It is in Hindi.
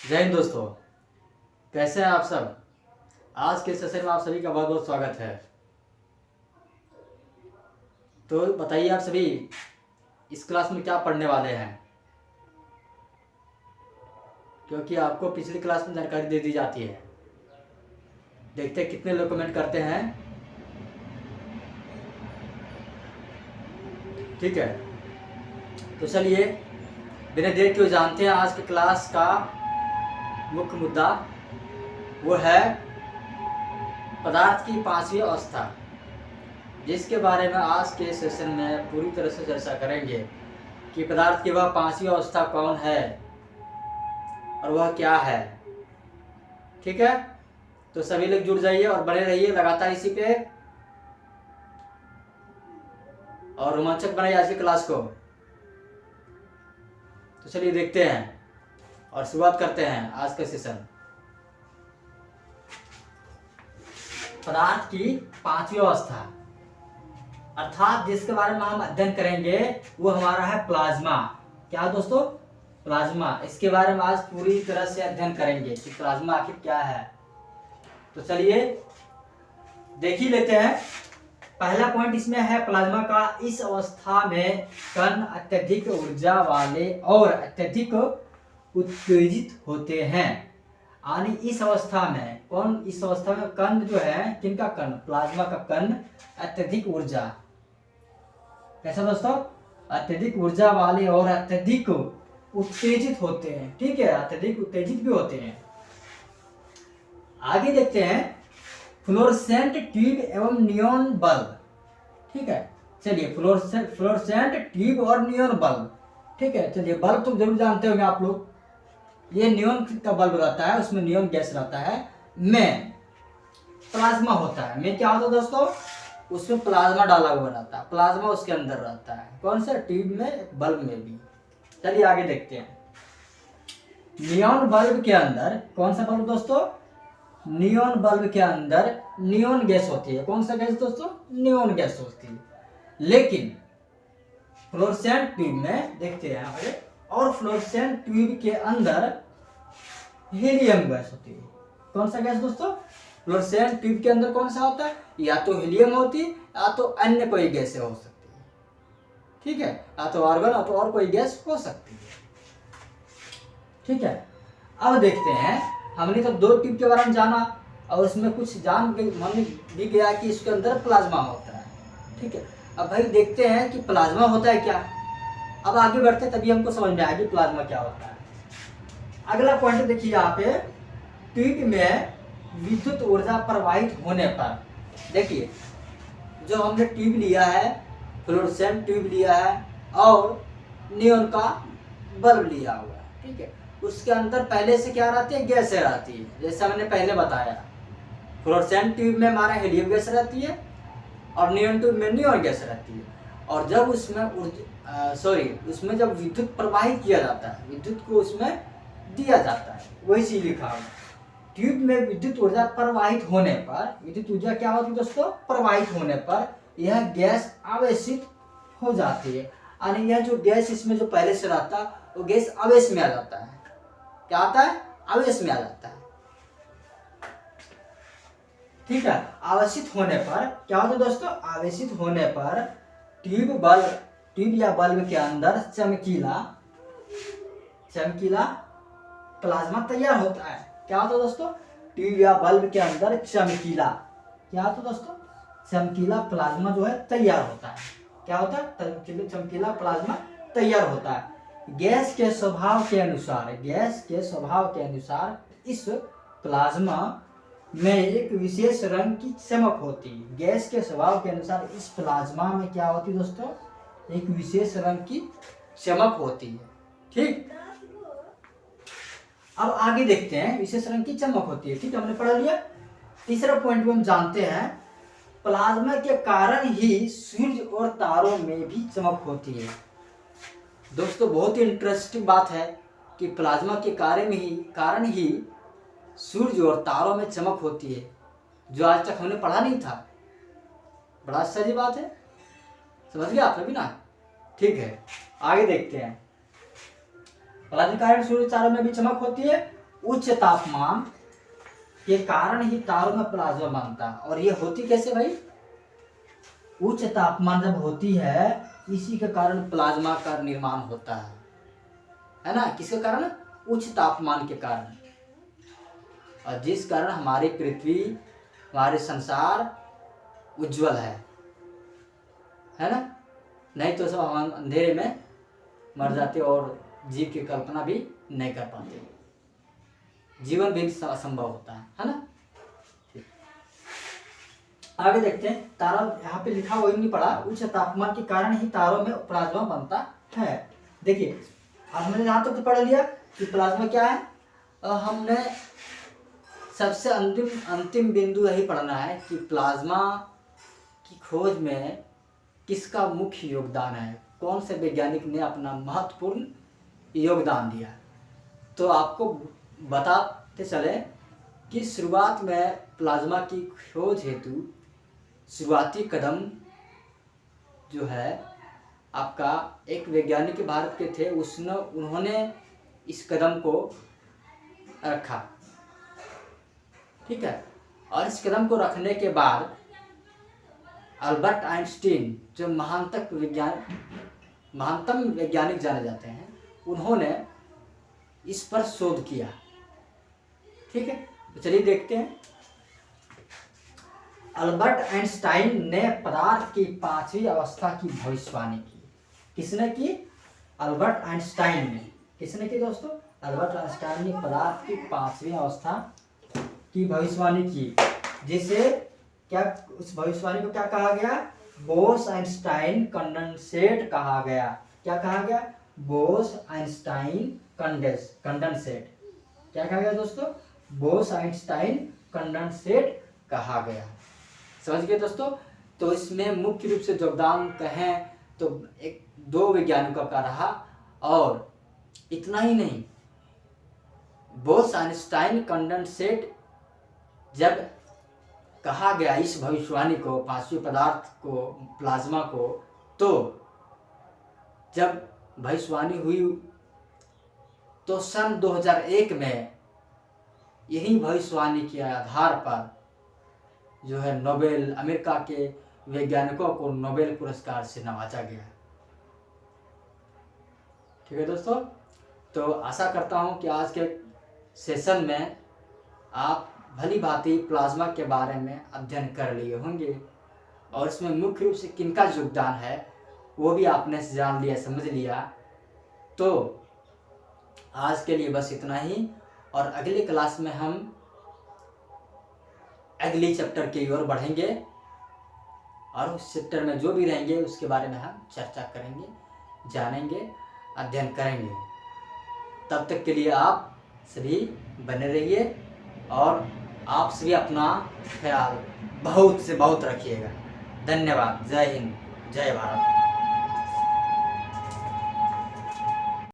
जय हिंद दोस्तों, कैसे हैं आप सब। आज के सेशन में आप सभी का बहुत बहुत स्वागत है। तो बताइए आप सभी इस क्लास में क्या पढ़ने वाले हैं, क्योंकि आपको पिछली क्लास में जानकारी दे दी जाती है। देखते हैं कितने लोग कमेंट करते हैं। ठीक है, तो चलिए बिना देर के जानते हैं आज की क्लास का मुख्य मुद्दा। वो है पदार्थ की पांचवी अवस्था, जिसके बारे में आज के सेशन में पूरी तरह से चर्चा करेंगे कि पदार्थ की वह पांचवी अवस्था कौन है और वह क्या है। ठीक है, तो सभी लोग जुड़ जाइए और बने रहिए लगातार इसी पे, और रोमांचक बनाइए आज की क्लास को। तो चलिए देखते हैं और शुरुआत करते हैं आज का सेशन। पदार्थ की पांचवी अवस्था अर्थात जिसके बारे में हम अध्ययन करेंगे वो हमारा है प्लाज्मा। क्या दोस्तों? प्लाज्मा। इसके बारे में आज पूरी तरह से अध्ययन करेंगे कि प्लाज्मा आखिर क्या है। तो चलिए देख ही लेते हैं। पहला पॉइंट इसमें है प्लाज्मा का, इस अवस्था में कण अत्यधिक ऊर्जा वाले और अत्यधिक उत्तेजित होते हैं। यानी इस अवस्था में इस अवस्था में कण जो है, किनका कण? प्लाज्मा का कण अत्यधिक ऊर्जा, कैसा दोस्तों? अत्यधिक ऊर्जा वाले और अत्यधिक उत्तेजित होते हैं। ठीक है, अत्यधिक उत्तेजित भी होते हैं। आगे देखते हैं फ्लोरोसेंट ट्यूब एवं नियॉन बल्ब। ठीक है, चलिए फ्लोरोसेंट ट्यूब और नियॉन बल्ब। ठीक है, चलिए बल्ब तो जरूर जानते होंगे आप लोग। ये नियॉन का बल्ब रहता है, उसमें नियॉन गैस रहता है, में प्लाज्मा होता है। में क्या होता है दोस्तों? उसमें प्लाज्मा डाला हुआ रहता है, प्लाज्मा उसके अंदर रहता है। कौन सा? ट्यूब में, बल्ब में भी। चलिए आगे देखते हैं। नियॉन बल्ब के अंदर, कौन सा बल्ब दोस्तों? नियॉन बल्ब के अंदर नियॉन गैस होती है। कौन सा गैस दोस्तों? नियॉन गैस होती है। लेकिन फ्लोरोसेंट ट्यूब में देखते हैं आगे, और फ्लोरोसेंट ट्यूब के अंदर हीलियम गैस होती है। कौन सा गैस दोस्तों? फ्लोरोसेंट ट्यूब के अंदर कौन सा होता है? या तो हीलियम होती है या तो अन्य कोई गैस हो सकती है। ठीक है, या तो आर्गन या तो और कोई गैस हो सकती है। ठीक है, अब देखते हैं। हमने तो दो ट्यूब के बारे में जाना और उसमें कुछ जान मन भी गया कि इसके अंदर प्लाज्मा होता है। ठीक है, अब भाई देखते हैं कि प्लाज्मा होता है क्या। अब आगे बढ़ते तभी हमको समझ में आएगी प्लाज्मा क्या होता है। अगला पॉइंट देखिए यहाँ पे, ट्यूब में विद्युत ऊर्जा प्रवाहित होने पर, देखिए जो हमने ट्यूब लिया है, फ्लोरोसेंट ट्यूब लिया है और नियॉन का बल्ब लिया हुआ है। ठीक है, उसके अंदर पहले से क्या रहती है? गैसें रहती है। जैसा मैंने पहले बताया, फ्लोरोसेंट ट्यूब में हमारा हीलियम गैस रहती है और नियॉन ट्यूब में नियॉन गैस रहती है। और जब उसमें जब विद्युत प्रवाहित किया जाता है, विद्युत को उसमें दिया जाता है, वही चीज लिखा हुआ। ट्यूब में विद्युत ऊर्जा प्रवाहित होने पर, विद्युत ऊर्जा क्या होती है दोस्तों? प्रवाहित होने पर यह गैस आवेशित हो जाती है। यानी यह जो गैस इसमें जो पहले से रहता है वो गैस आवेश में आ जाता है। क्या आता है? आवेश में आ जाता है। ठीक है, आवेशित होने पर क्या होता है दोस्तों? आवेशित होने पर ट्यूब या बल्ब के अंदर चमकीला प्लाज्मा तैयार होता है। क्या होता है दोस्तों? ट्यूब या बल्ब के अंदर चमकीला, क्या होता है दोस्तों? चमकीला प्लाज्मा जो है तैयार होता है। क्या होता है? चमकीला प्लाज्मा तैयार होता है। गैस के स्वभाव के अनुसार इस प्लाज्मा में एक विशेष रंग की चमक होती है। गैस के स्वभाव के अनुसार इस प्लाज्मा में क्या होती है दोस्तों? एक विशेष रंग की चमक होती है। ठीक, अब आगे देखते हैं। विशेष रंग की चमक होती है, ठीक है, हमने पढ़ लिया। तीसरा पॉइंट में हम जानते हैं प्लाज्मा के कारण ही सूर्य और तारों में भी चमक होती है। दोस्तों बहुत ही इंटरेस्टिंग बात है कि प्लाज्मा के कारण ही सूर्य और तारों में चमक होती है, जो आज तक हमने पढ़ा नहीं था। बड़ा आश्चर्य बात है, समझ गया आप सभी ना? ठीक है, आगे देखते हैं। प्लाज्मा के कारण सूर्य तारों में भी चमक होती है। उच्च तापमान के कारण ही तारों में प्लाज्मा बनता है। और ये होती कैसे भाई? उच्च तापमान जब होती है इसी के कारण प्लाज्मा का निर्माण होता है ना? किसके कारण? उच्च तापमान के कारण। और जिस कारण हमारी पृथ्वी, हमारे संसार उज्जवल है ना? नहीं तो सब हम अंधेरे में मर जाते और जीव की कल्पना भी नहीं कर पाते, जीवन भी असंभव होता है ना? आगे देखते हैं। तारा यहाँ पे लिखा वही नहीं पड़ा, उच्च तापमान के कारण ही तारों में प्लाज्मा बनता है। देखिए आज हमने यहाँ तक तो पढ़ लिया कि प्लाज्मा क्या है। हमने सबसे अंतिम बिंदु यही पढ़ना है कि प्लाज्मा की खोज में किसका मुख्य योगदान है, कौन से वैज्ञानिक ने अपना महत्वपूर्ण योगदान दिया। तो आपको बताते चले कि शुरुआत में प्लाज्मा की खोज हेतु शुरुआती कदम जो है आपका एक वैज्ञानिक भारत के थे, उन्होंने इस कदम को रखा, ठीक है। और इस कदम को रखने के बाद अल्बर्ट आइंस्टीन जो महानतम वैज्ञानिक जाने जाते हैं, उन्होंने इस पर शोध किया, ठीक है। तो चलिए देखते हैं। अल्बर्ट आइंस्टाइन ने पदार्थ की पांचवी अवस्था की भविष्यवाणी की। किसने की? अल्बर्ट आइंस्टाइन ने। किसने की दोस्तों? अल्बर्ट आइंस्टाइन ने पदार्थ की पांचवी अवस्था की भविष्यवाणी की, जिसे क्या, उस भविष्यवाणी को क्या कहा गया? बोस-आइंस्टाइन कंडेंसेट कहा गया। क्या कहा गया? बोस-आइंस्टाइन कंडेंसेट। क्या कहा गया दोस्तों? बोस-आइंस्टाइन कंडेंसेट कहा गया। समझ गए दोस्तों? तो इसमें मुख्य रूप से योगदान कहें तो एक दो वैज्ञानिकों का रहा। और इतना ही नहीं, बोस-आइंस्टाइन कंडेंसेट जब कहा गया इस भविष्यवाणी को, पांचवी पदार्थ को, प्लाज्मा को, तो जब भविष्यवाणी हुई तो सन 2001 में यही भविष्यवाणी के आधार पर जो है नोबेल, अमेरिका के वैज्ञानिकों को नोबेल पुरस्कार से नवाजा गया। ठीक है दोस्तों, तो आशा करता हूं कि आज के सेशन में आप भली भांति प्लाज्मा के बारे में अध्ययन कर लिए होंगे और इसमें मुख्य रूप से किनका योगदान है वो भी आपने जान लिया, समझ लिया। तो आज के लिए बस इतना ही, और अगली क्लास में हम अगली चैप्टर की ओर बढ़ेंगे और उस चैप्टर में जो भी रहेंगे उसके बारे में हम चर्चा करेंगे, जानेंगे, अध्ययन करेंगे। तब तक के लिए आप सभी बने रहिए और आप सभी अपना ख्याल बहुत से बहुत रखिएगा। धन्यवाद। जय हिंद, जय भारत।